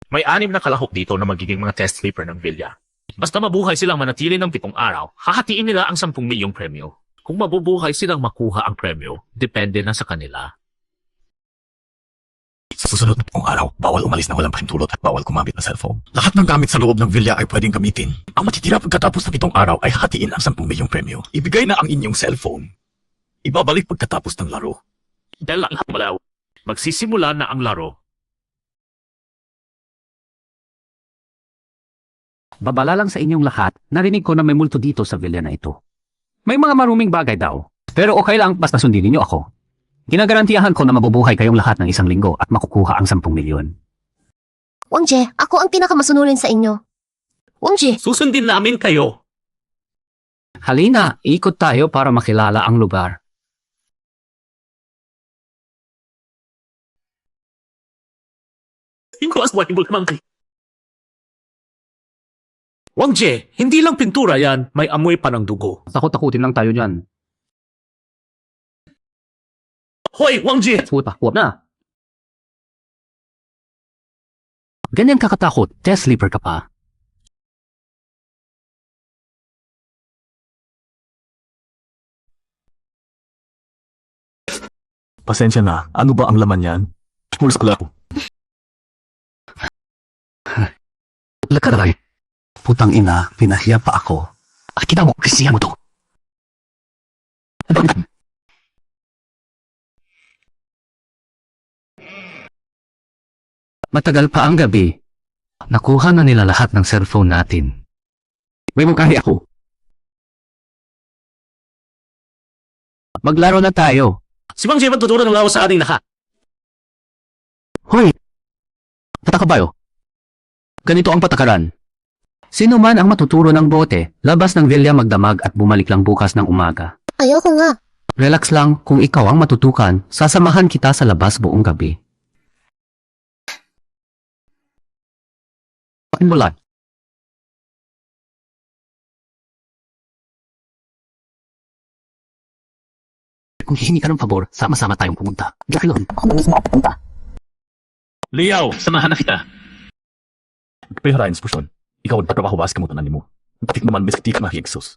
May 6 na kalahok dito na magiging mga test sleeper ng Villa. Basta mabuhay silang manatili ng 7 araw, hahatiin nila ang 10 milyong premyo. Kung mabubuhay silang makuha ang premyo, depende na sa kanila. Sa susunod na 7 araw, bawal umalis na walang pahintulot at bawal kumamit ng cellphone. Lahat ng gamit sa loob ng villa ay pwedeng gamitin. Ang matitira pagkatapos ng 7 araw ay hatiin ang 10 milyong premyo. Ibigay na ang inyong cellphone. Ibabalik pagkatapos ng laro. Dahil lahat malaw, magsisimula na ang laro. Babala lang sa inyong lahat, narinig ko na may multo dito sa villa na ito. May mga maruming bagay daw, pero okay lang basta sundin niyo ako. Ginagarantiyahan ko na mabubuhay kayong lahat ng 1 linggo at makukuha ang 10 milyon. Wangje, ako ang pinakamasunurin sa inyo. Wangje, Susundin namin kayo. Halina, ikot tayo para makilala ang lugar. Impossible naman kayo. Wangje, hindi lang pintura yan, may amoy pa ng dugo. Takot-takutin lang tayo dyan. Hoy, Wangje! Puta, huwag na. Ganyan kakatakot, test sleeper ka pa. Pasensya na, ano ba ang laman yan? Mulas ko lang. Lakaray. Putang ina, pinahiya pa ako. Kita mo, kasiya mo to. Matagal pa ang gabi. Nakuha na nila lahat ng cellphone natin. May mukha ako. Maglaro na tayo. Si Wangje magtuturo ng laro sa ating lahat. Hoy! Patakabayo. Ganito ang patakaran. Sino man ang matuturo ng bote, labas ng villa magdamag at bumalik lang bukas ng umaga. ayoko nga. Relax lang, kung ikaw ang matutukan, sasamahan kita sa labas buong gabi. Pakin mo lang. Kung hihingi ka ng pabor, sama-sama tayong pumunta. Gakilon. Ako mismo ako pupunta. Liyaw, samahan na kita. Pehara inspirasyon. Ikaw ang patrabaho ba sa kamutunan ni mo? Batik naman bis di ka makiksos.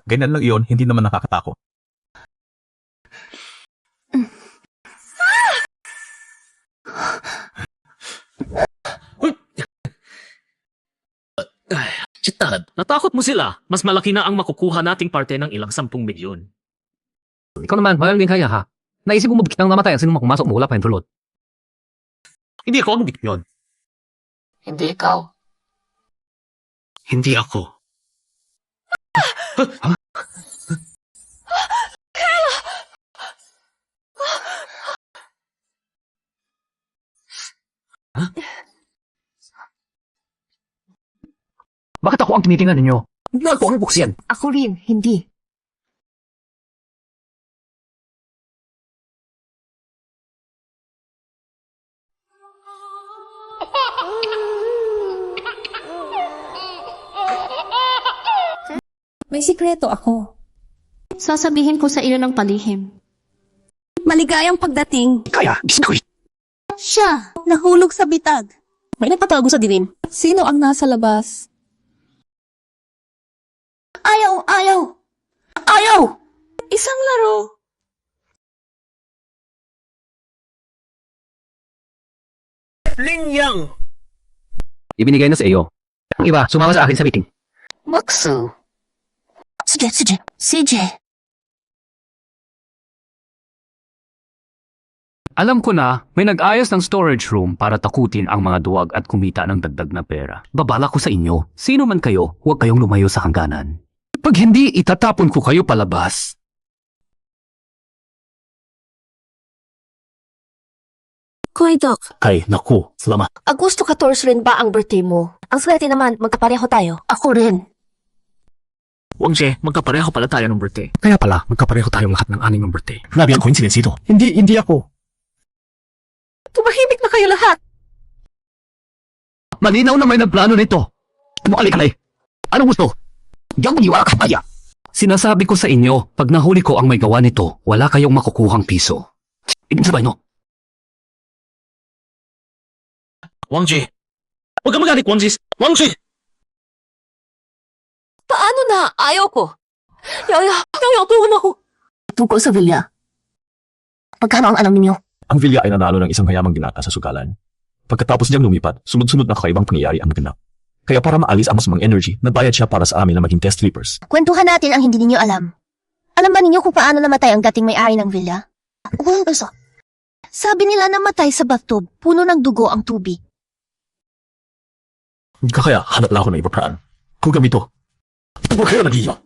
Ganyan lang iyon, hindi naman nakakatakot. Chitad, natakot mo sila. Mas malaki na ang makukuha nating parte ng ilang 10 milyon. Ikaw naman, mahal din kaya ha. Naisip mo mabigit ng namatay ang sinong makumasok mo wala pa yung tulot. Hindi ako ang yun. Hindi ikaw. Hindi ako. Bakit ako ang tinitingnan ninyo? Hindi ako ang buks yan. Ako rin, hindi. May sikreto ako. Sasabihin ko sa iyo ng palihim. Maligayang pagdating. Kaya, biskuit. Siya, nahulog sa bitag. May nagtatago sa dilim. Sino ang nasa labas? Ayaw! Ayaw! Ayaw! Isang laro. Linyang! Ibinigay na sa iyo. Ang iba, sumama sa akin sa meeting. Maksu. Sige. Alam ko na, may nag-ayos ng storage room para takutin ang mga duwag at kumita ng dagdag na pera. Babala ko sa inyo, sino man kayo, huwag kayong lumayo sa hangganan. Pag hindi, itatapon ko kayo palabas. Kuya Doc, Ay, naku, salamat. Agosto 14 rin ba ang birthday mo? Ang swerte naman, magkapareho tayo. Ako rin. Wangje, magkapareho pala tayo ng birthday. Kaya pala, magkapareho tayong lahat ng 6 ng birthday. Grabe ang coincidence ito. Hindi ako. Tumahimik na kayo lahat. Malinaw na may nagplano nito. Mukalay-kalay. Anong gusto? Di ako maniwala ka, Maya. Sinasabi ko sa inyo, pag nahuli ko ang may gawa nito, wala kayong makukuhang piso. Ibig sabihin, no? Wang Ji! Huwag ka magalit, Wang Ji! Wang Ji! Paano na? Ayaw ko. Yaya, tulungan ako. Tungkol sa Villa. Pagkano ang alam ninyo? Ang Villa ay nanalo ng isang hayamang binata sa sugalan. Pagkatapos niyang lumipat, sunod-sunod na kakaibang pangyayari ang naganap. Kaya para maalis ang masamang energy, nagbayad siya para sa amin na maging test strippers. Kwentuhan natin ang hindi ninyo alam. Alam ba ninyo kung paano namatay ang dating may-ari ng villa? Walang beso. Sabi nila namatay sa bathtub, puno ng dugo ang tubig. Kaya hanap lang ako ng iba paraan. Kung gamito, huwag kayo nag-iiyak.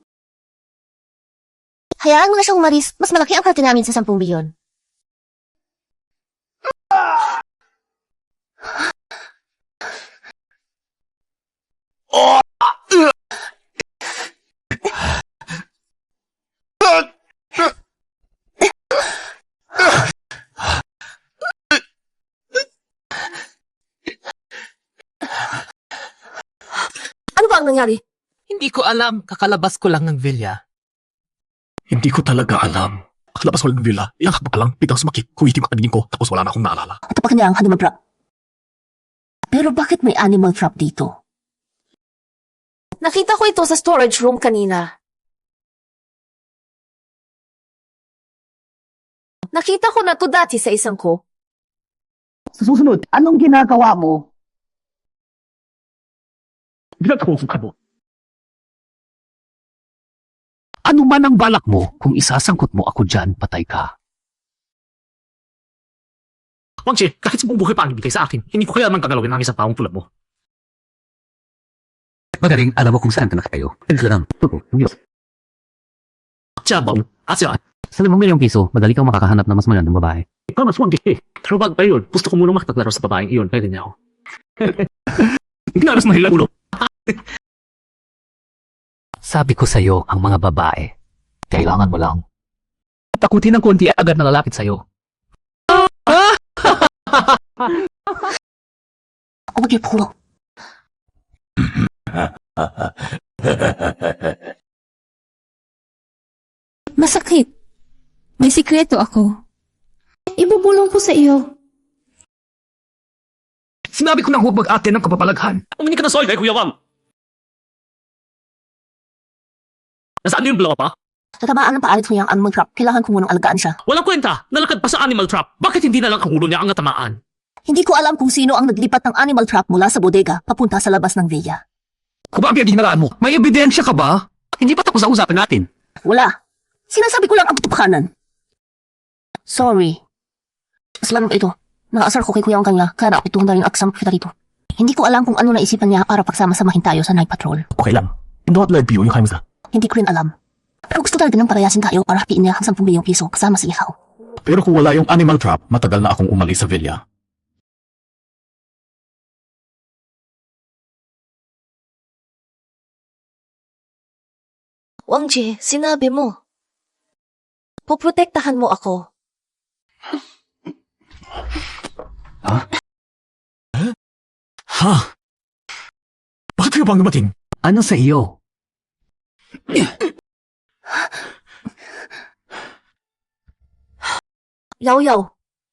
Hayaan mo na siyang umalis, mas malaki ang karte namin sa 10 bilyon. Ano ba ang nangyari? Hindi ko alam. Kakalabas ko lang ng villa. Hindi ko talaga alam. Kalabas ko lang ng villa, iyang hakbak lang, biglang sumakit, kuwitim ang paningin ko, tapos wala na akong naalala. Tapakan niya ang animal trap. Pero bakit may animal trap dito? Nakita ko ito sa storage room kanina. Nakita ko na to dati sa isang ko. Sa susunod, anong ginagawa mo? Ginagawa ka mo. Ano man ang balak mo, kung isasangkot mo ako dyan, patay ka. Wang Ji, kahit sa buong buhay pa ang ibigay sa akin, hindi ko kaya man kagalawin ang isang taong tulad mo. Magaling, alam mo kung saan ka nakatayo. Ito lang. Tiyabaw, asya, Sa 5 milyong piso, madali kang makakahanap ng mas magandang babae. ikaw mas Wang Ji. Pero bago pa yun, gusto ko muna makapaglaro sa babaeng iyon, pwede niya ako. Ginaras mahila ulo. Sabi ko sa'yo, ang mga babae, kailangan mo lang takutin ng konti at agad na lalapit sa'yo. Huwag niyo pulo. Masakit. May sikreto ako. Ibubulong ko sa iyo. Sinabi ko na huwag mag-ate ng kapapalaghan. Umini ka na soil kay Kuya Wang. Nasaan yung blow pa? Sa tamaan ng paalit ko niya ang animal trap, kailangan ko munang alagaan siya. Walang kwenta, nalakad pa sa animal trap. Bakit hindi na lang ang ulo niya ang natamaan? Hindi ko alam kung sino ang naglipat ng animal trap mula sa bodega papunta sa labas ng villa. Kung ba ang pinaginalaan mo? May ebidensya ka ba? Hindi pa tapos ang usapan natin. Wala. Sinasabi ko lang ang katotohanan. Sorry. Salamat ito. Nakaasar ko kay kuya ang kanila, kaya naapituhan na rin aksam kita dito. Hindi ko alam kung ano naisipan niya para pagsama-samahin tayo sa night patrol. Okay lang. Indot live view yung kayo sa. Hindi ko rin alam. Pero gusto talaga ng palayasin tayo para hatiin niya ang 10 milyong piso kasama sa ihaw. Pero kung wala yung animal trap, matagal na akong umalis sa villa. Wang Ji, sinabi mo. Poprotektahan mo ako. Ha? Bakit kayo bang dumating? Ano sa iyo? Yaw-yaw.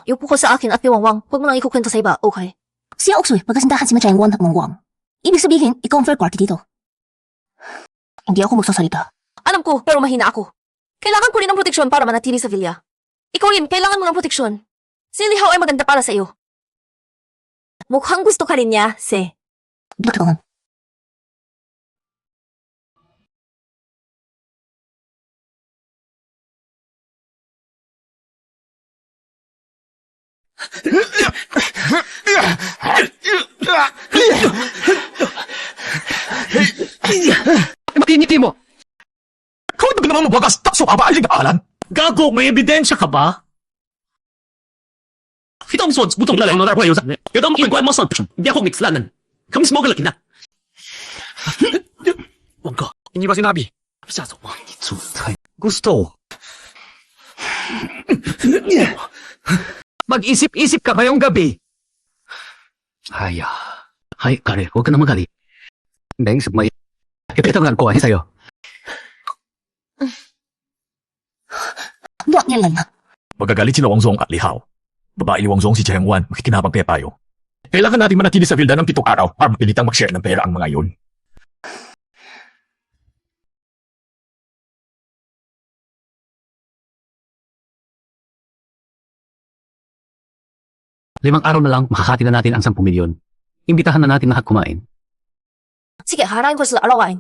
Yupo ko sa akin at piwangwang. Huwag mo nang ikukwento sa iba, okay? Siya Oksoy, magkasintahan si Machayang Wang at Mongwang. Ibig sabihin, ikaw ang third party dito. Hindi ako magsasalita. Alam ko, pero mahina ako. Kailangan ko rin ng proteksyon para manatili sa villa. Ikaw rin, kailangan mo ng proteksyon. Si Lihaw ay maganda para sa iyo. Mukhang gusto ka rin niya, Se. Totoo. Makiniti mo! Kawit na naman mabagas, takso ka ba ay ligaalan? Gago, may ebidensya ka ba? Fitong swords, butong lalay, no narwayo sa akin. Yung damo yung kwan mo sa hindi ako mixlanan. Kami smoke laki na. Huwag ka, hindi ba sinabi? Masyado mo. Gusto. Mag-isip-isip ka ngayong gabi. Haya. Hay, Kare, huwag ka na magalit. Beng, may ipitangan ko sa'yo. Duwag niya lang na. Magagalit sila Wang Zong at Lihaw. Babae ni Wang Zong si Jiang Wan, makikinabang kaya tayo. Kailangan natin manatili sa Vilda ng 7 araw para mapilitang mag-share ng pera ang mga yun. Limang araw na lang, makakati na natin ang 10 milyon. Imbitahan na natin lahat kumain. Sige, harain ko sila arawain.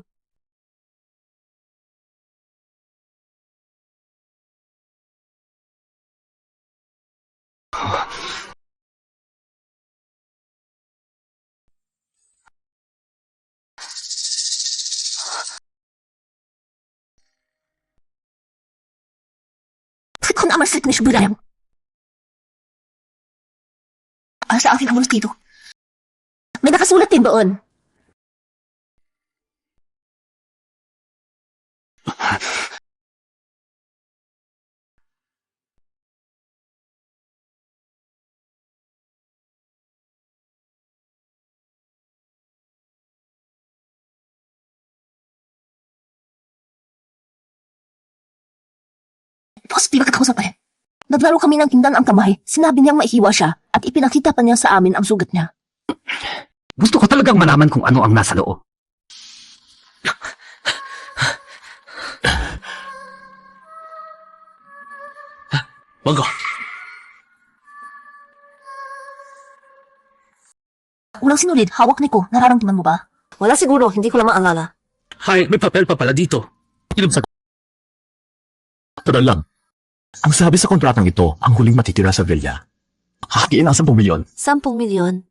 Bakit ko naman sa ni Shubirayang? Sa aking hamulos dito. May nakasulat din doon. Boss, pinakatausap eh. Naglaro kami ng tindan ang kamay. Sinabi niyang maihiwa siya at ipinakita pa niya sa amin ang sugat niya. Gusto ko talagang malaman kung ano ang nasa loob. Bago. Ulang sinulid, hawak ni ko. Nararamdaman mo ba? Wala siguro, hindi ko lang maalala. Hay, may papel pa pala dito. Inom sa... Tara lang. Ang sabi sa kontratang ito, ang huling matitira sa Villa. Hahatiin ang 10 milyon. 10 milyon.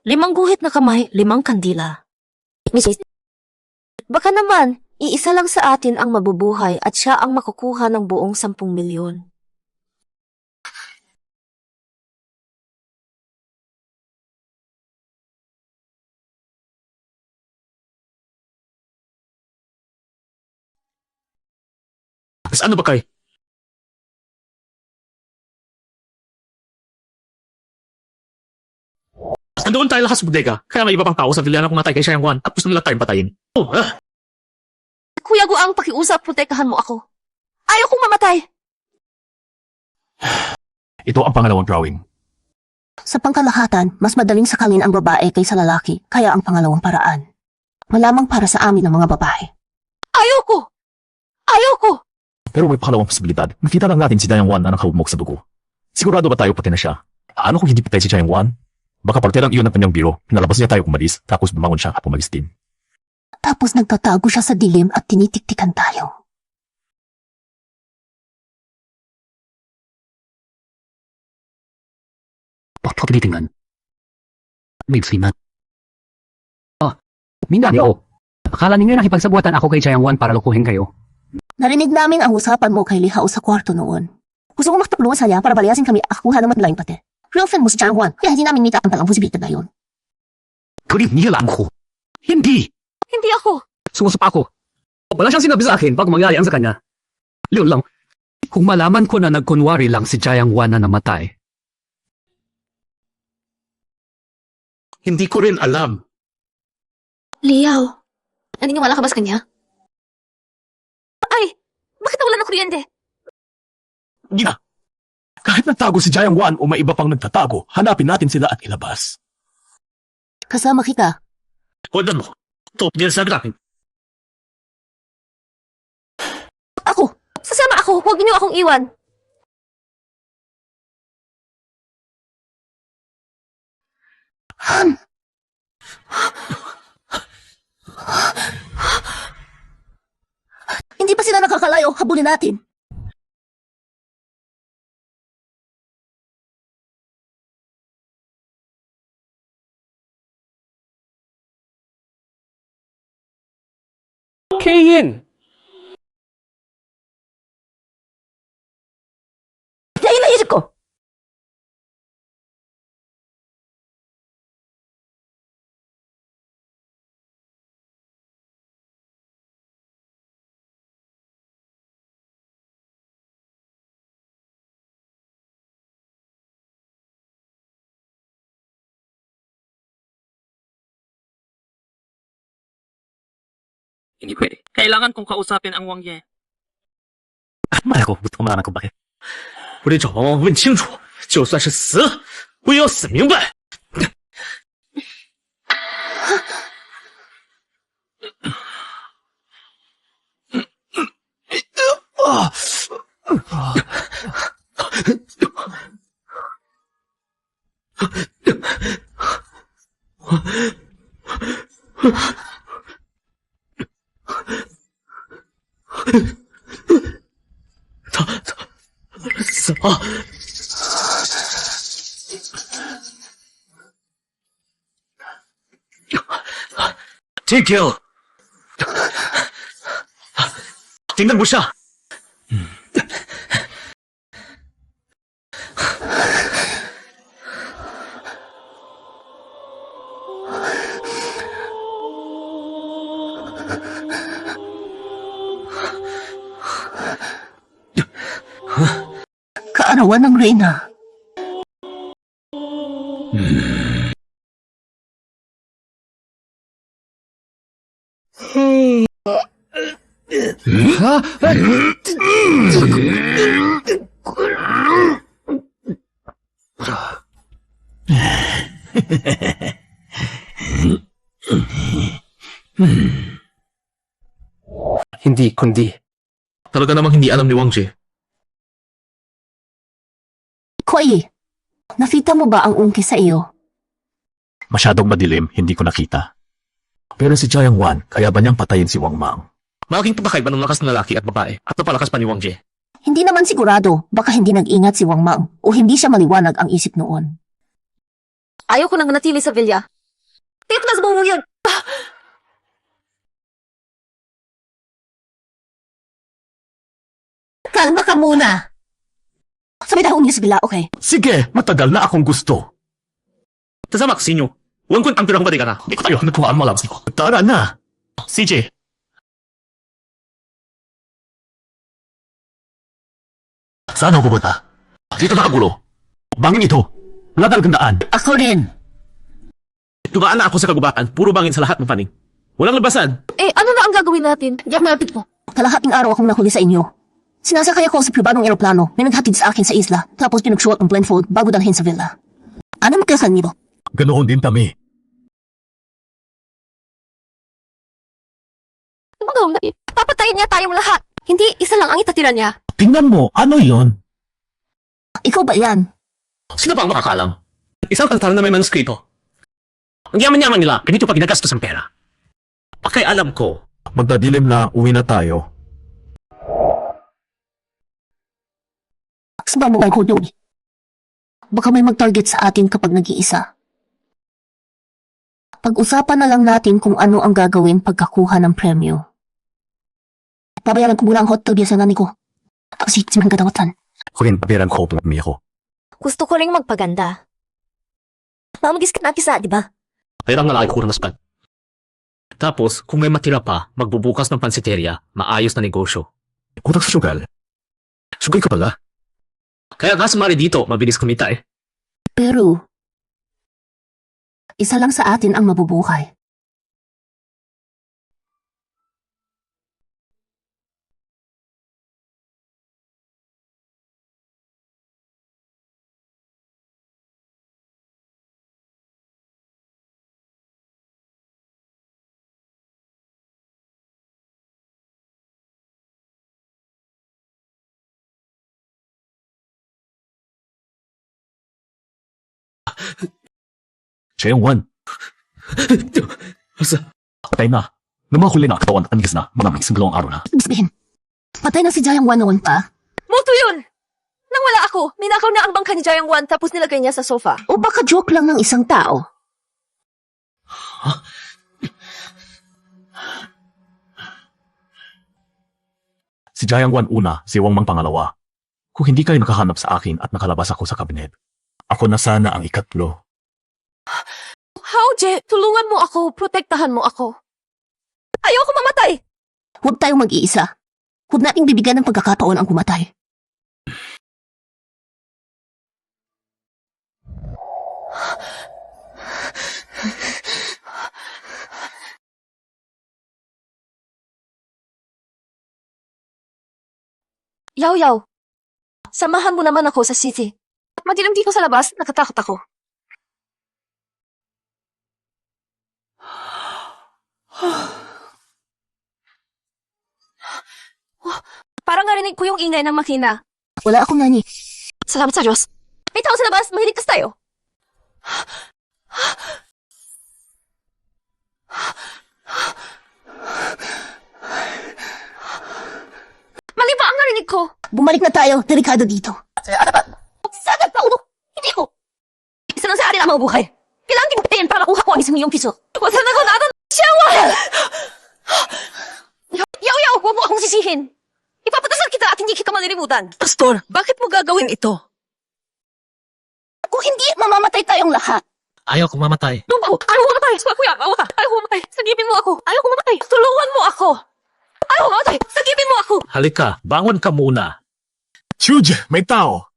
5 guhit na kamay, 5 kandila. Mrs. Baka naman, iisa lang sa atin ang mabubuhay at siya ang makukuha ng buong 10 milyon. Mas ano ba kay? Andoon tayo lakas sa bodega, kaya may iba pang tao sa Villa na kumatay kay Jiang Wan at gusto nila tayong patayin. Oh, Kuya Guang, pakiusap, protekahan mo ako. Ayaw kong mamatay. Ito ang pangalawang drawing. Sa pangkalahatan, mas madaling sakalin ang babae kaysa lalaki, kaya ang pangalawang paraan. Malamang para sa amin ng mga babae. Ayaw ko! Ayaw ko! Pero may pangalawang posibilidad. Nakita lang natin si Jiang Wan na nakahugmok sa dugo. Sigurado ba tayo pati na siya? Ano kung hindi patay si Jiang Wan? Baka parte lang iyon ng kanyang biro. Pinalabas niya tayo kumalis, tapos bumangon siya at pumalis din. Tapos nagtatago siya sa dilim at tinitiktikan tayo. Bakit tinitingnan? May siman. Minani ako. Akala ninyo nakipagsabuatan ako kay Jiang Wan para lukuhin kayo. Narinig namin ang usapan mo kay Lihaw sa kwarto noon. Gusto kong makatulungan sa niya para balayasin kami at kuha ng madlaing pati. Girlfriend mo si Jiang Wan, kaya hindi namin nita ang talang posibilidad na yun. Kulit niya lang ko. Hindi! Hindi ako. Sumusupa ako. Wala siyang sinabi sa akin pag mangyari ang sa kanya. Yun lang. Kung malaman ko na nagkunwari lang si Jiang Wan na namatay. hindi ko rin alam. Liyaw, naniniwala ka ba sa kanya? Ay, bakit wala ng kuryente? Gina! Kahit nagtago si Jiang Wan o may iba pang nagtatago, hanapin natin sila at ilabas. Kasama kita. Hold on mo. Top niya sa graphic. Ako, sasama ako. Huwag niyo akong iwan. Han! Hindi pa sila nakakalayo. Habulin natin. Kayin! Yan ang isip ko. Hindi pwede. Kailangan kong kausapin ang Wang Ye. Malay ko, gusto ko malaman kung bakit. 我得找王王问清楚，就算是死，我也要死明白。他死了。Thank you。顶等不上。Kaarawan ng Reyna. Hindi, kundi. Talaga namang hindi alam ni Wang Jie. Koi, nakita mo ba ang ungki sa iyo? Masyadong madilim, hindi ko nakita. Pero si Jiang Wan, kaya ba niyang patayin si Wang Mang? Malaking pagkakaiba ng lakas ng lalaki at babae at napalakas pa ni Wang Jie. Hindi naman sigurado, baka hindi nag-ingat si Wang Mang o hindi siya maliwanag ang isip noon. Ayaw ko nang manatili sa villa. Tiklas mo yun! Kalma ka muna! Sabi tayo niya sa bila, okay? Sige, matagal na akong gusto. Tasama kasi inyo. Wang kun ang pirang badi ka na. Ikaw tayo, nagkuhaan mo alam sa'yo. Tara na! CJ! Saan ako pupunta? Dito nakagulo. Bangin ito. Wala talagang daan. Ako rin! Dumaan na ako sa kagubatan. Puro bangin sa lahat ng paning. Walang labasan. Eh, ano na ang gagawin natin? Diyak malapit mo. Kalahating araw akong nahuli sa inyo. Sinasakay ako sa pribadong eroplano. May naghatid sa akin sa isla. Tapos pinagsuot ng blindfold bago dalhin sa villa. Ano magkasan niyo? Ganoon din kami. Tumagaw na. Papatayin niya tayong lahat. Hindi, isa lang ang itatira niya. Tingnan mo, ano yon? Ikaw ba yan? Sino pa ang makakalam? Isang kantaran na may manuskrito. Ang yaman-yaman nila, ganito pa ginagastos ang pera. Pakay alam ko. Magdadilim na, uwi na tayo. Saba mo ko doon. Baka may mag-target sa atin kapag nag-iisa. Pag-usapan na lang natin kung ano ang gagawin pagkakuha ng premyo. Babayaran ko muna ang hotel bill sa nani ko. Tapos si mga kadawatan. Kunin, pabiran ko pag ako. Gusto ko ring magpaganda. Mamagis ka na kisa, di ba? Kaya lang lalaki ko ng naspan. Tapos, kung may matira pa, magbubukas ng pansiteria, maayos na negosyo. Utak sa sugal. Sugay ka pala. Kaya nga sumari dito, mabilis kumita eh. Pero, isa lang sa atin ang mabubuhay. Jiang Wan, Basta, patay na. Nung mga huli na katawan at anigas na, maraming singgulong araw na. Ibig sabihin, patay na si Jiang Wan noon pa? Moto yun! Nang wala ako, ninakaw na ang bangka ni Jiang Wan tapos nilagay niya sa sofa. O baka joke lang ng isang tao? Si Jiang Wan una, si Wang Mang pangalawa. Kung hindi kayo nakahanap sa akin at nakalabas ako sa kabinet, ako na sana ang ikatlo. How, Je? Tulungan mo ako. Protektahan mo ako. Ayoko mamatay! Huwag tayong mag-iisa. Huwag nating bibigyan ng pagkakataon ang kumatay. Yaw-yaw. Samahan mo naman ako sa city. Madilim dito sa labas, nakatakot ako. Parang narinig ko yung ingay ng makina. Wala akong nani. Salamat sa Diyos. May tao sa labas, mahiligtas tayo. Mali ba ang narinig ko? Bumalik na tayo. Delikado dito. Sagad pa ulo. Hindi ko. Isa lang sa atin ang mga buhay. Kailangan din patayin para makuha ko ang isang iyong piso. Wala na ko natin. Siyawa! Yaw-yaw, huwag mo akong sisihin. Ipapatasal kita at hindi kita malilimutan. Pastor, bakit mo gagawin ito? Kung hindi, mamamatay tayong lahat. Ayaw kong mamatay. Tumaw! Ayaw ko mamatay! Kuya, awa ka! Ayaw ko mamatay! Sagipin mo ako! Ayaw ko mamatay! Tulungan mo ako! Ayaw ko mamatay! Sagipin mo ako! Halika, bangon ka muna. Chuj, may tao.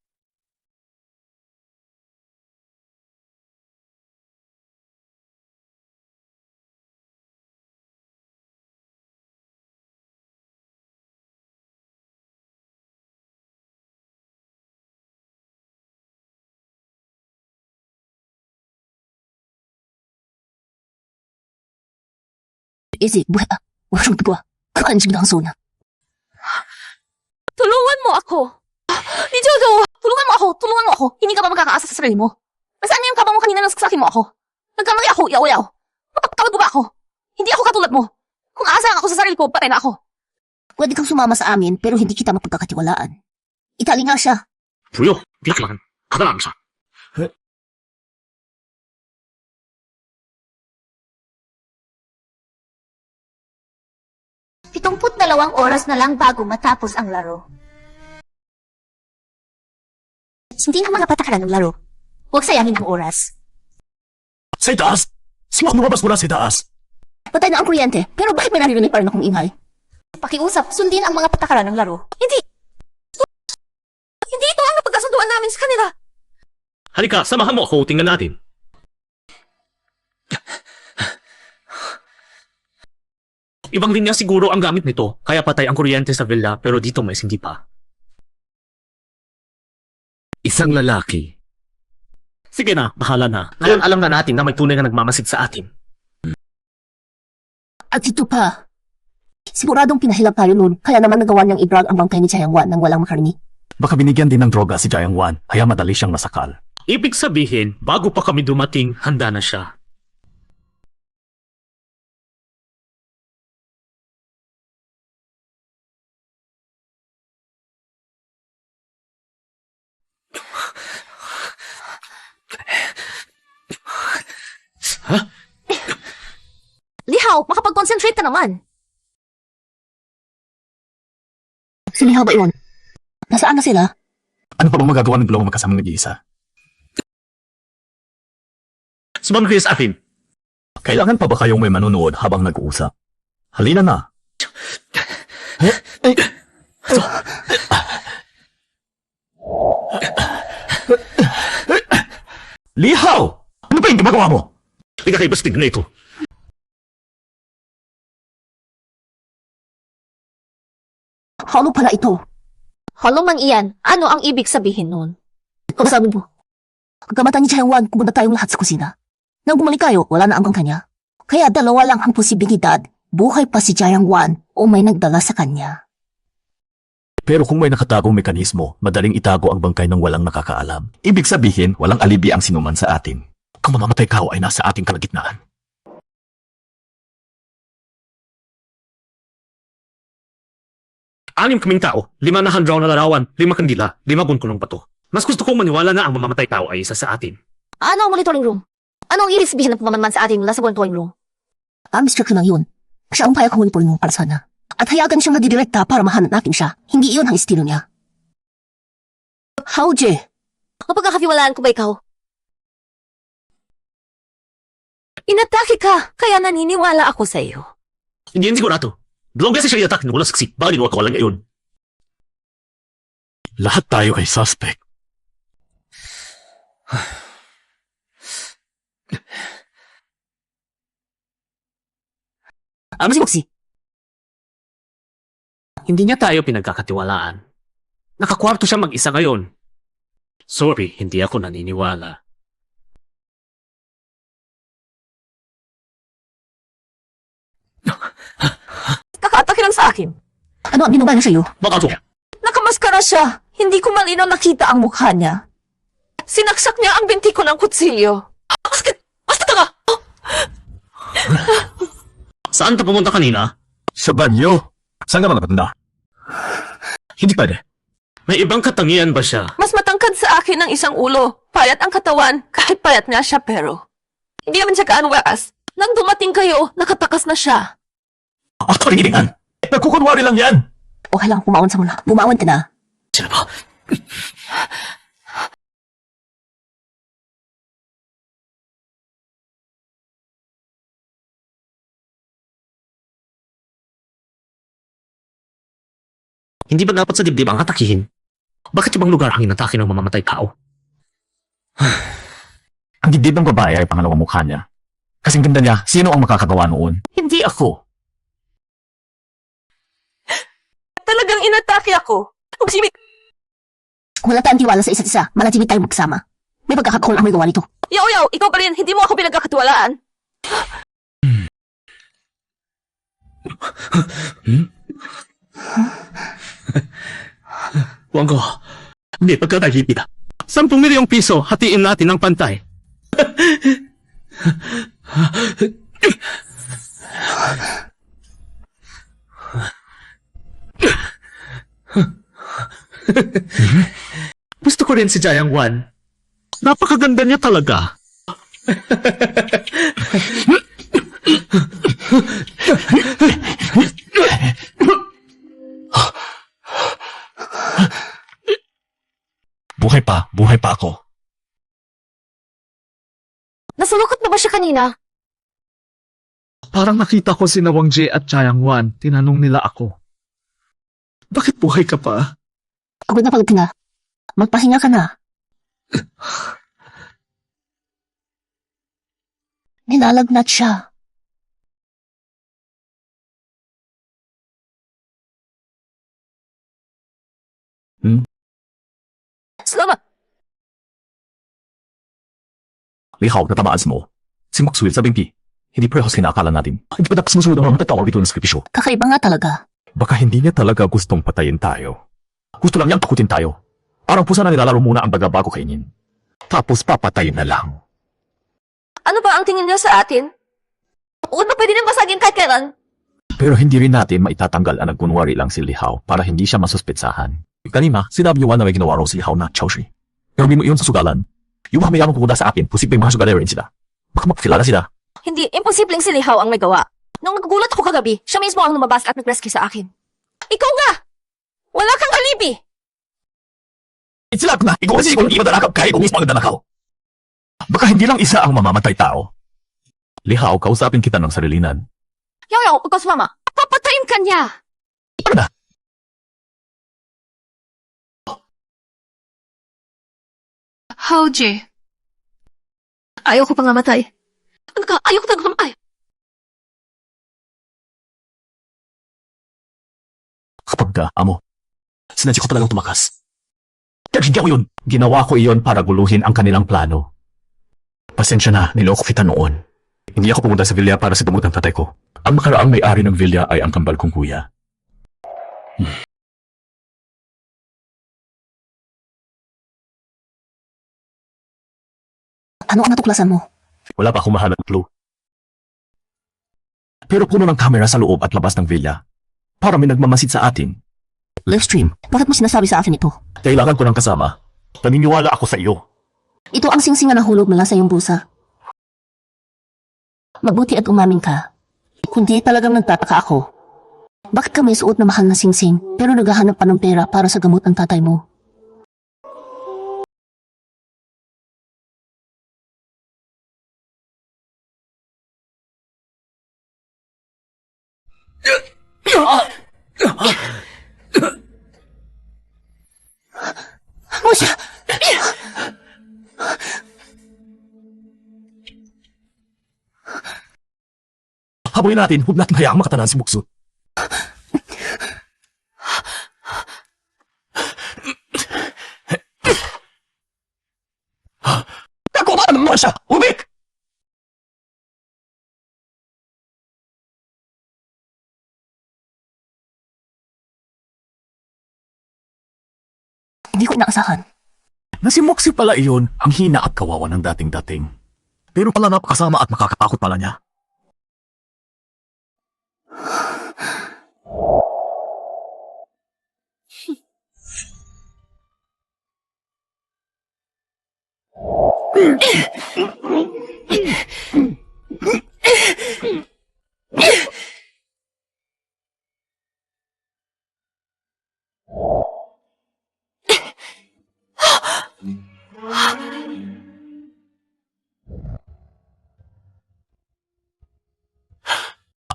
Easy, buhay ka. Huwag siyang tigwa. Kakaan siya ng zona. Tulungan mo ako! Ni Jojo! Tulungan mo ako! Tulungan mo ako! Hindi ka ba magkakaasa sa sarili mo? Nasaan na yung kabang mo kanina nang saksakin mo ako? Nagkamali ako, yaw-yaw. Mapagkawad mo ba ako? Hindi ako katulad mo. Kung aasang ako sa sarili ko, patay na ako. Pwede kang sumama sa amin, pero hindi kita mapagkakatiwalaan. Itali nga siya. 不用，别可能，可能làm sao? Dalawang oras na lang bago matapos ang laro. Hindi na mga patakaran ng laro. Huwag sayangin ang oras. Sa itaas! Sino lumabas mula sa itaas? Patay na ang kuryente, pero bakit may naririnig pa rin akong ingay? Pakiusap, sundin ang mga patakaran ng laro. Hindi! Hindi ito ang napagkasunduan namin sa kanila. Halika, samahan mo ako, tingnan natin. Ibang linya siguro ang gamit nito, kaya patay ang kuryente sa villa pero dito may hindi pa. Isang lalaki. Sige na, bahala na. Ngayon alam na natin na may tunay na nagmamasid sa atin. At ito pa. Siguradong pinahilap tayo noon, kaya naman nagawa niyang i-drug ang bangkay ni Chayang Wan nang walang makarinig. Baka binigyan din ng droga si Jiang Wan, kaya madali siyang nasakal. Ibig sabihin, bago pa kami dumating, handa na siya. Lihaw, makapag-concentrate ka naman. Silihaw ba yun? Nasaan na sila? Ano pa bang magagawa ng dalawang magkasamang nag-iisa? Sumama kayo sa atin. Kailangan pa ba kayong may manonood habang nag-uusap? Halina na. Lihaw! Ano ba yung ginagawa mo? Hindi ka kayo bastig na ito. Halo pala ito. Hollow man iyan, ano ang ibig sabihin nun? Ang sabi mo, pagkamata ni Chayang Wan, pumunta tayong lahat sa kusina. Nang bumalik tayo, wala na ang bangkay niya. Kaya dalawa lang ang posibilidad, buhay pa si Chayang Wan o may nagdala sa kanya. Pero kung may nakatagong mekanismo, madaling itago ang bangkay ng walang nakakaalam. Ibig sabihin, walang alibi ang sinuman sa atin. Kung mamamatay ka ay nasa ating kalagitnaan. Anim kaming tao, 5 na handraw na larawan, 5 kandila, 5 bunkulong bato. Mas gusto kong maniwala na ang mamamatay tao ay isa sa atin. Ano ang monitoring room? Ano ang ibig sabihin ng pamamanman sa atin mula sa monitoring room? Ang instruction lang yun. Siya ang payag humuli po mo para sana. At hayagan siyang nadidirekta para mahanap natin siya. Hindi iyon ang estilo niya. How, Jay? Mapagkakakiwalaan ko ba ikaw? Inatake ka, kaya naniniwala ako sa iyo. Hindi yan sigurado. 2 beses siya i-attack nung wala saksi. Bakit ginawa ko lang ngayon? Lahat tayo ay suspect. Ano si Moxie? Hindi niya tayo pinagkakatiwalaan. Nakakwarto siya mag-isa ngayon. Sorry, hindi ako naniniwala. Kakaatake lang sa akin. Ano ang ginawa niya sa'yo? Baka to. Nakamaskara siya. Hindi ko malinaw nakita ang mukha niya. Sinaksak niya ang binti ko ng kutsilyo. Basta ka! Saan ka pumunta kanina? Sa banyo. Saan ka ba napunta? Hindi pwede. May ibang katangian ba siya? Mas matangkad sa akin ng isang ulo. Payat ang katawan, kahit payat nga siya pero. Hindi naman siya kaanwaas. Nang dumating kayo, nakatakas na siya. Ako hiningan. Nagkukunwari lang yan. Okay lang, bumawan sa mula. Bumawan ka na. Sino ba? Hindi ba dapat sa dibdib ang atakihin? Bakit ibang lugar ang inatake ng mamamatay tao? Ang dibdib ng babae ay pangalawang mukha niya. Kasing ganda niya, sino ang makakagawa noon? Hindi ako. Talagang inatake ako. Magsibig. Kung wala tayong tiwala sa isa't isa, malajimit tayo magsama. May pagkakataon ang may gawa nito. Yaw, ikaw pa rin. Hindi mo ako pinagkakatiwalaan. Wanggo, hindi pagkakahipit. 10 milyong piso, hatiin natin ng pantay. Gusto ko rin si Jayang Wan. Napakaganda niya talaga. Buhay pa ako. Nasulukot na ba siya kanina? Parang nakita ko si Nawang J at Jayang Wan. Tinanong nila ako. Bakit buhay ka pa? Pagod ka na. Magpahinga ka na. Nilalagnat siya. Salamat. Lihaw na tamaan mo. Si Maxwell sa bimpi. Hindi parehas kinakala natin. Hindi pa dapat sumusunod ang mga tatawag ito ng skripisyo. Kakaiba nga talaga. Baka hindi niya talaga gustong patayin tayo. Gusto lang niyang takutin tayo. Parang pusa na nilalaro muna ang daga bago kainin. Tapos papatayin na lang. Ano ba ang tingin niya sa atin? Huwag na pwede nang basagin kahit kailan. Pero hindi rin natin maitatanggal ang nagkunwari lang si Lihaw para hindi siya masuspetsahan. Kanina, sinabi niyo na may ginawa raw si Lihaw na Chowshi. Pero mo iyon sa sugalan. Yung mga mayamang pupunta sa akin, posibleng mga sugalero rin sila. Baka makakilala sila. Hindi, imposibleng si Lihaw ang may gawa. Nung nagugulat ako kagabi, siya mismo ang lumabas at nag-rescue sa akin. Ikaw nga! Wala kang alibi! Sila na, ikaw kasi kung hindi madanakaw kahit kung mismo ang danakaw. Baka hindi lang isa ang mamamatay tao. Lihaw, kausapin kita ng sarilinan. Yaw, ikaw sumama. Papatayin ka niya! Ano na? Howji. Ayaw ko pang mamatay. Ano ka? Ayaw ko talaga mamatay. Kapag ka, amo, sinadya ko talagang tumakas. Kaya hindi ako yun. Ginawa ko iyon para guluhin ang kanilang plano. Pasensya na, niloko kita noon. Hindi ako pumunta sa villa para sa gamot ng tatay ko. Ang makaraang may-ari ng villa ay ang kambal kong kuya. Ano ang natuklasan mo? Wala pa akong mahanap ng clue. Pero puno ng kamera sa loob at labas ng villa. Para may nagmamasid sa atin. Livestream. Bakit mo sinasabi sa akin ito? Kailangan ko ng kasama. Naniniwala ako sa iyo. Ito ang singsing na nahulog mula sa iyong busa. Mabuti at umamin ka. Kundi talagang nagtataka ako. Bakit ka may suot na mahal na singsing pero naghahanap pa ng pera para sa gamot ng tatay mo? Musya! Habulin natin, huwag natin hayaang makatanan si Bukso. Tulungan siya! Ubik! Hindi ko inaasahan. Na si Moxie pala iyon ang hina at kawawa ng dating-dating. Pero pala napakasama at makakatakot pala niya.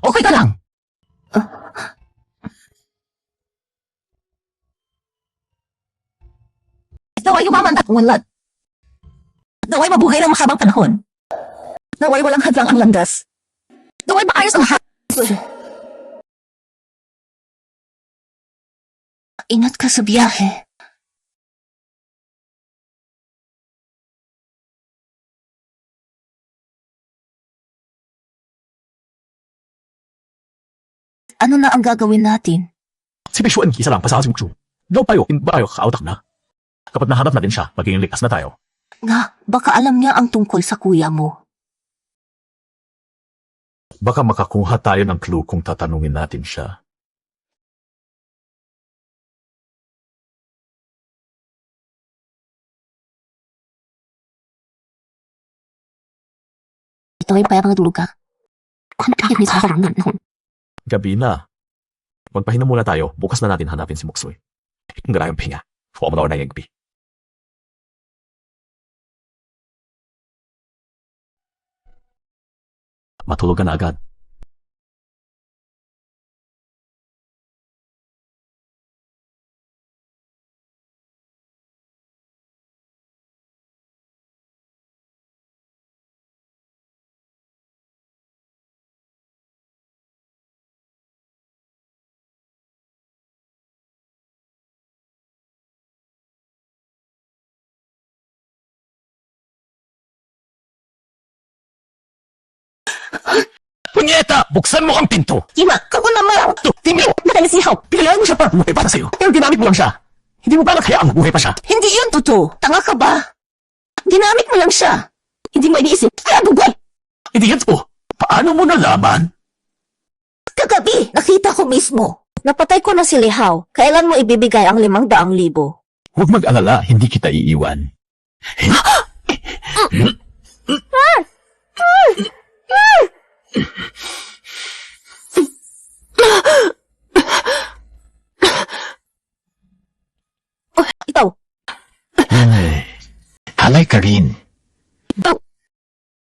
Okay ka lang. Naway umaman at walad. Naway mabuhay ng mahabang panahon. Naway walang hadlang ang landas. Naway maayos ang lahat. Ingat ka sa biyahe. Ano na ang gagawin natin? Si Bishuan, isa lang, pasakas yung crew. Daw payo, in ba kayo kakautak na? Kapag nahanap natin siya, magiging likas na tayo. Nga, baka alam niya ang tungkol sa kuya mo. Baka makakuha tayo ng clue kung tatanungin natin siya. Ito ay payang natulog ka. Ano bakit may sakarangan noon? Gabi na. Magpahinga muna tayo, bukas na natin hanapin si Moksoy. Ang garayang pinga. Huwag mo na yung gabi. Matulog ka na agad. Punyeta! Buksan mo ang pinto! Kima, kako naman. Tingnan mo! Nakalisihaw. Pinayaan mo siya para buhay para sa'yo. Pero ginamit mo lang siya. Hindi mo ba naghayaang buhay pa siya? Hindi yun totoo. Tanga ka ba? Ginamit mo lang siya. Hindi mo iniisip. Kaya bubuhay. Hindi yan to. Paano mo nalaman? Kagabi, nakita ko mismo. Napatay ko na si Lihaw. Kailan mo ibibigay ang 500,000? Huwag mag-alala, hindi kita iiwan. Ikaw, Ay, halay ka rin.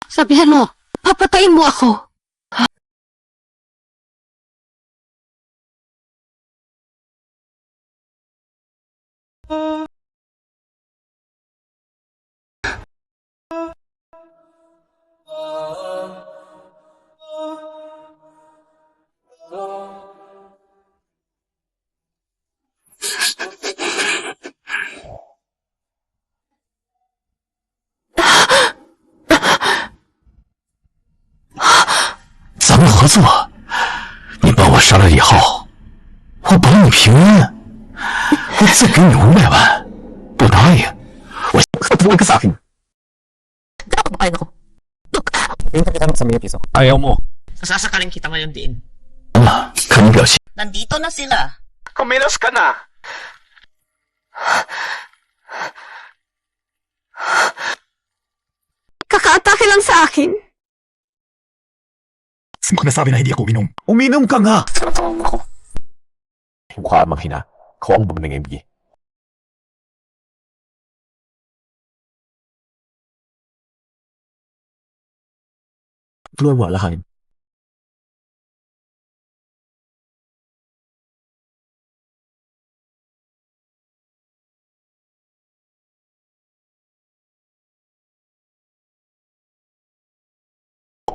Sabihan mo, papatayin mo ako.咱们合作，你帮我杀了李浩，我保你平安，我再给你500万，不答应，我不会个啥评。 Ayaw mo. Sasakaling kita ngayon din. Kanyang表情。 Nandito na sila. Kumilos ka na! kakaatake lang sa akin. Sino ka nasabi na hindi ako uminom? Uminom ka nga! Mukha manghina. Kau ang bumingimbi. Tuloy wala kain.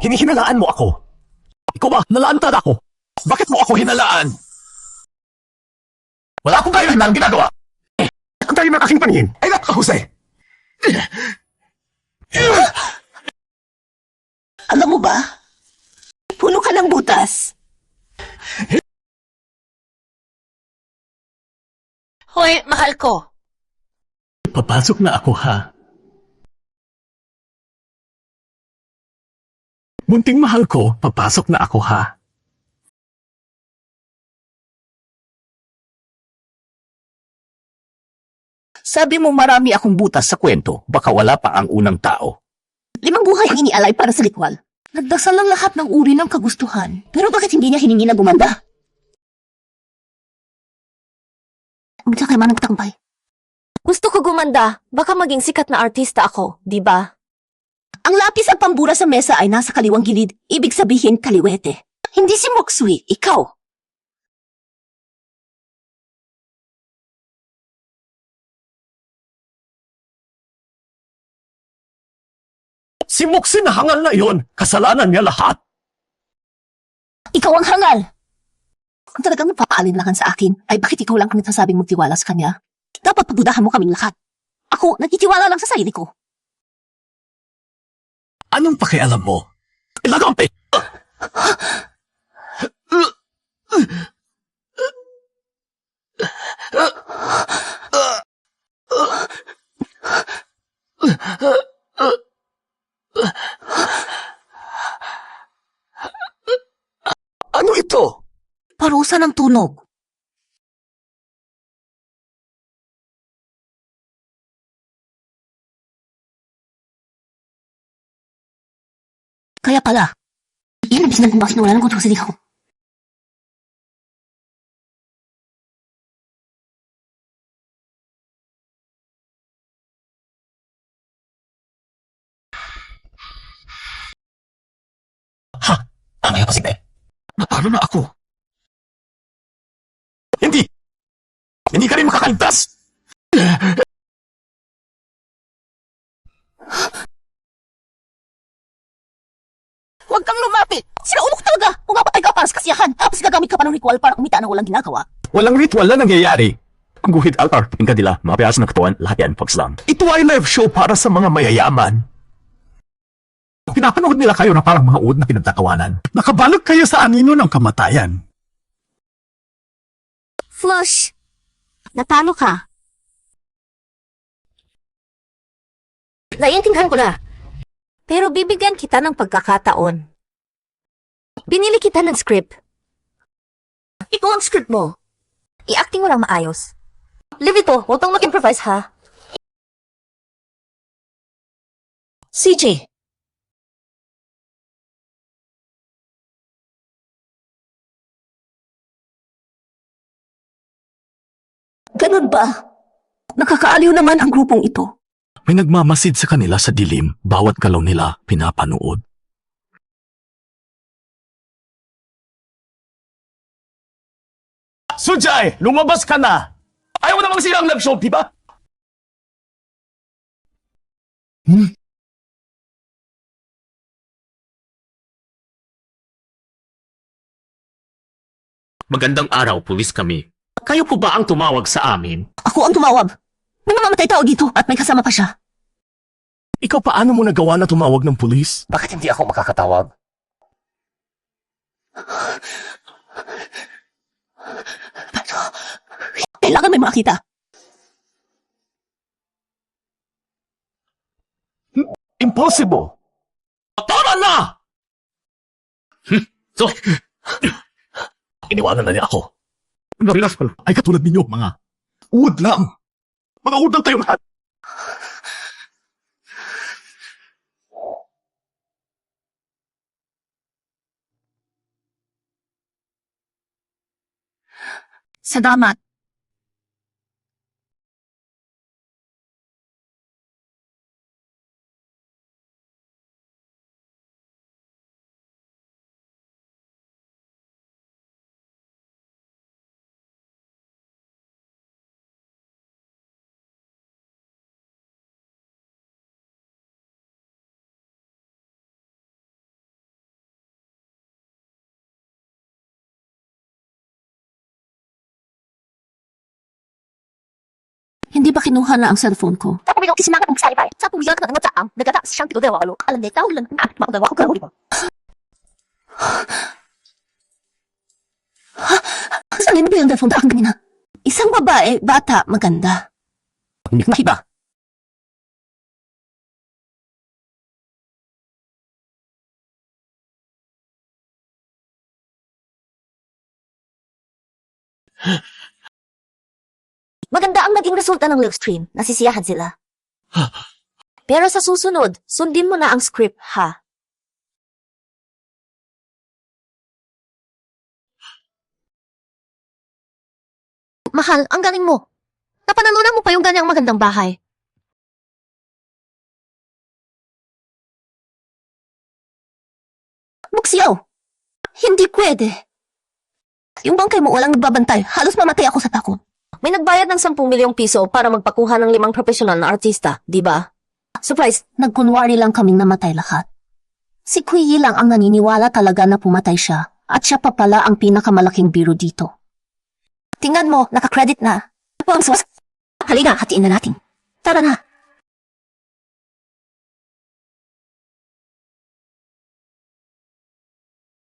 Hinihinalaan mo ako. Ikaw ba? Nalaantad ako. Bakit mo ako hinalaan? Wala akong kailangan ng ginagawa. Ang tayo ng aking paningin ay napakahusay. Alam mo ba? Puno ka ng butas. Hoy, mahal ko. Papasok na ako ha. Munting mahal ko, papasok na ako ha. Sabi mo marami akong butas sa kwento, baka wala pa ang unang tao. 5 buhay ang inialay para sa likwal. Nagdasal lang lahat ng uri ng kagustuhan. Pero bakit hindi niya hiningi na gumanda? Bigla kayo man nagtakumpay. Gusto ko gumanda. Baka maging sikat na artista ako, di ba? Ang lapis at pambura sa mesa ay nasa kaliwang gilid. Ibig sabihin kaliwete. Hindi si Moksui, ikaw. Si Moxie na hangal na iyon, kasalanan niya lahat. Ikaw ang hangal. Kung talagang napapaalinlangan sa akin, ay bakit ikaw lang ang nagsasabing magtiwala sa kanya? Dapat pagdudahan mo kaming lahat. Ako, nagtitiwala lang sa sarili ko. Anong pakialam mo? Ilagampi! Ano ito? Parusa ng tunog. Kaya pala, iyan ang bisan kung bakit nawala ng kontrol sa di ko. Ha? Ano yung posible? Natalo na ako. Hindi! Hindi ka rin makakaligtas! Huwag kang lumapit! Sinaulo ko talaga! Pumapatay ka para sa kasiyahan, tapos gagamit ka pa ng ritual para kumita ng walang ginagawa. Walang ritual na nangyayari. Ang guhit altar, tingka dila, mapayas na katawan, lahat yan pagslang. Ito ay live show para sa mga mayayaman. Pinapanood nila kayo na parang mga uod na pinagtatawanan. Nakabalog kayo sa anino ng kamatayan. Flush! Natalo ka. Naiintindihan ko na. Pero bibigyan kita ng pagkakataon. Binili kita ng script. Ito ang script mo. I-acting mo lang maayos. Leave ito, huwag kang mag-improvise ha. CJ. Ganun ba? Nakakaaliw naman ang grupong ito. May nagmamasid sa kanila sa dilim, bawat galaw nila pinapanood. Sujay, lumabas ka na! Ayaw mo namang sila ang live show, di ba? Magandang araw, pulis kami. Kayo po ba ang tumawag sa amin? Ako ang tumawag. May mamamatay tao dito at may kasama pa siya. Ikaw paano mo nagawa na tumawag ng pulis? Bakit hindi ako makakatawag? Kailangan may makita. Impossible! Tama na! So, Iniwanan na niya ako. Narilas pala. Ay katulad ninyo, mga uod lang. Mga uod lang tayo lahat. Salamat. Hindi ba kinuha na ang cellphone ko? Sa pumilong kisimangat ng salipay. Sa puwigan ka ng ang nagata siyang titudewa alo. Alam din, tawag lang at makagawa ko karo, di ba? Saan mo ba yung telephone na kanina? Isang babae, bata, maganda. Hindi ko nakita. Maganda ang naging resulta ng live stream. Nasisiyahan sila. Pero sa susunod, sundin mo na ang script, ha? Mahal, ang galing mo. Napanalunan mo pa yung ganyang magandang bahay. Buksiyaw! Hindi pwede. Yung bangkay mo walang nagbabantay. Halos mamatay ako sa takot. May nagbayad ng 10 milyong piso para magpakuha ng 5 profesional na artista, di ba? Surprise! Nagkunwari lang kaming namatay lahat. Si Kuyi lang ang naniniwala talaga na pumatay siya at siya pa pala ang pinakamalaking biro dito. Tingnan mo, naka-credit na. Halika, hatiin na natin. Tara na.